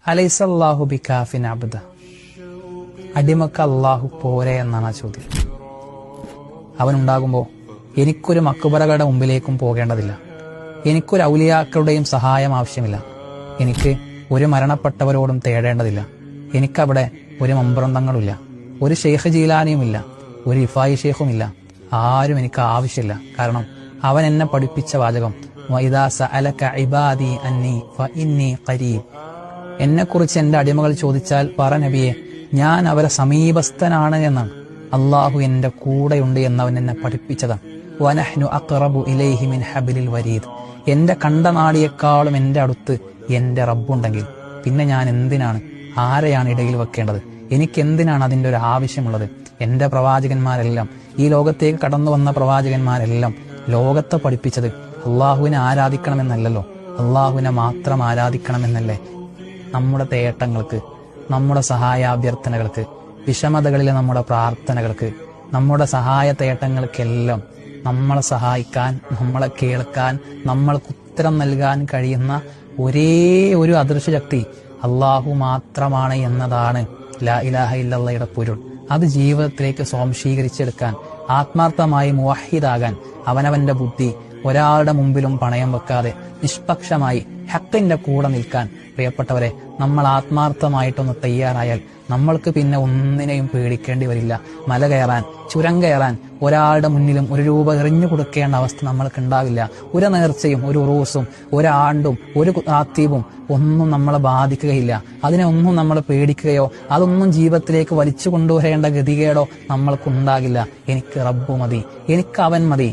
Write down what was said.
അലൈസല്ലാഹു ബികാഫിൻ അബ്ദ, അടിമക്ക് അള്ളാഹു പോരെ എന്നാണ് ആ ചോദ്യം. അവനുണ്ടാകുമ്പോൾ എനിക്കൊരു മക്ബറകളുടെ മുമ്പിലേക്കും പോകേണ്ടതില്ല, എനിക്കൊരു ഔലിയാക്കളുടെയും സഹായം ആവശ്യമില്ല, എനിക്ക് ഒരു മരണപ്പെട്ടവരോടും തേടേണ്ടതില്ല, എനിക്കവിടെ ഒരു മമ്പ്രന്തങ്ങളുമില്ല, ഒരു ഷെയ്ഖ് ജീലാനിയുമില്ല, ഒരു ഇഫായി ഷെയ്ഖുമില്ല, ആരും എനിക്ക് ആവശ്യമില്ല. കാരണം അവൻ എന്നെ പഠിപ്പിച്ച വാചകം വഇദാ സഅലക ഇബാദി അന്നി ഫഇന്നി ഖരീബ്, എന്നെക്കുറിച്ച് എൻ്റെ അടിമകൾ ചോദിച്ചാൽ പറ നബിയെ, ഞാൻ അവരെ സമീപസ്ഥനാണ് എന്നാണ്. അള്ളാഹു എൻ്റെ കൂടെയുണ്ട് എന്നവൻ എന്നെ പഠിപ്പിച്ചതാണ്. വനഹ്നു അഖ്റബു ഇലൈഹി മിൻ ഹബ്ലിൽ വരീദ്, എൻ്റെ കണ്ടനാടിയേക്കാളും എൻ്റെ അടുത്ത് എൻ്റെ റബ്ബുണ്ടെങ്കിൽ പിന്നെ ഞാൻ എന്തിനാണ്, ആരെയാണ് ഇടയിൽ വെക്കേണ്ടത്? എനിക്കെന്തിനാണ് അതിൻ്റെ ഒരു ആവശ്യമുള്ളത്? എൻ്റെ പ്രവാചകന്മാരെല്ലാം, ഈ ലോകത്തേക്ക് കടന്നു വന്ന പ്രവാചകന്മാരെല്ലാം ലോകത്തെ പഠിപ്പിച്ചത് അള്ളാഹുവിനെ ആരാധിക്കണമെന്നല്ലല്ലോ, അള്ളാഹുവിനെ മാത്രം ആരാധിക്കണമെന്നല്ലേ. നമ്മുടെ തേട്ടങ്ങൾക്ക്, നമ്മുടെ സഹായാഭ്യർത്ഥനകൾക്ക്, വിഷമതകളിലെ നമ്മുടെ പ്രാർത്ഥനകൾക്ക്, നമ്മുടെ സഹായ തേട്ടങ്ങൾക്കെല്ലാം നമ്മളെ സഹായിക്കാൻ, നമ്മളെ കേൾക്കാൻ, നമ്മൾക്ക് ഉത്തരം നൽകാൻ കഴിയുന്ന ഒരേ ഒരു അദൃശ്യ ശക്തി അള്ളാഹു മാത്രമാണ് എന്നതാണ് ലാ ഇലാഹ ഇല്ലല്ലാഹയുടെ പൊരുൾ. അത് ജീവിതത്തിലേക്ക് സ്വാംശീകരിച്ചെടുക്കാൻ, ആത്മാർത്ഥമായി മുവഹിദാകാൻ, അവനവന്റെ ബുദ്ധി ഒരാളുടെ മുമ്പിലും പണയം വെക്കാതെ നിഷ്പക്ഷമായി ഹക്കിന്റെ കൂടെ നിൽക്കാൻ പ്രിയപ്പെട്ടവരെ നമ്മൾ ആത്മാർത്ഥമായിട്ടൊന്ന് തയ്യാറായാൽ നമ്മൾക്ക് പിന്നെ ഒന്നിനെയും പേടിക്കേണ്ടി വരില്ല. മല കയറാൻ, ചുരം കയറാൻ ഒരാളുടെ മുന്നിലും ഒരു രൂപ എറിഞ്ഞു കൊടുക്കേണ്ട അവസ്ഥ നമ്മൾക്ക് ഉണ്ടാവില്ല. ഒരു നേർച്ചയും ഒരു ഉറൂസും ഒരാണ്ടും ഒരു ആത്തീവും ഒന്നും നമ്മളെ ബാധിക്കുകയില്ല. അതിനെ ഒന്നും നമ്മൾ പേടിക്കുകയോ അതൊന്നും ജീവിതത്തിലേക്ക് വലിച്ചു കൊണ്ടുവരേണ്ട ഗതികേടോ നമ്മൾക്കുണ്ടാകില്ല. എനിക്ക് റബ്ബു മതി, എനിക്ക് അവൻ മതി.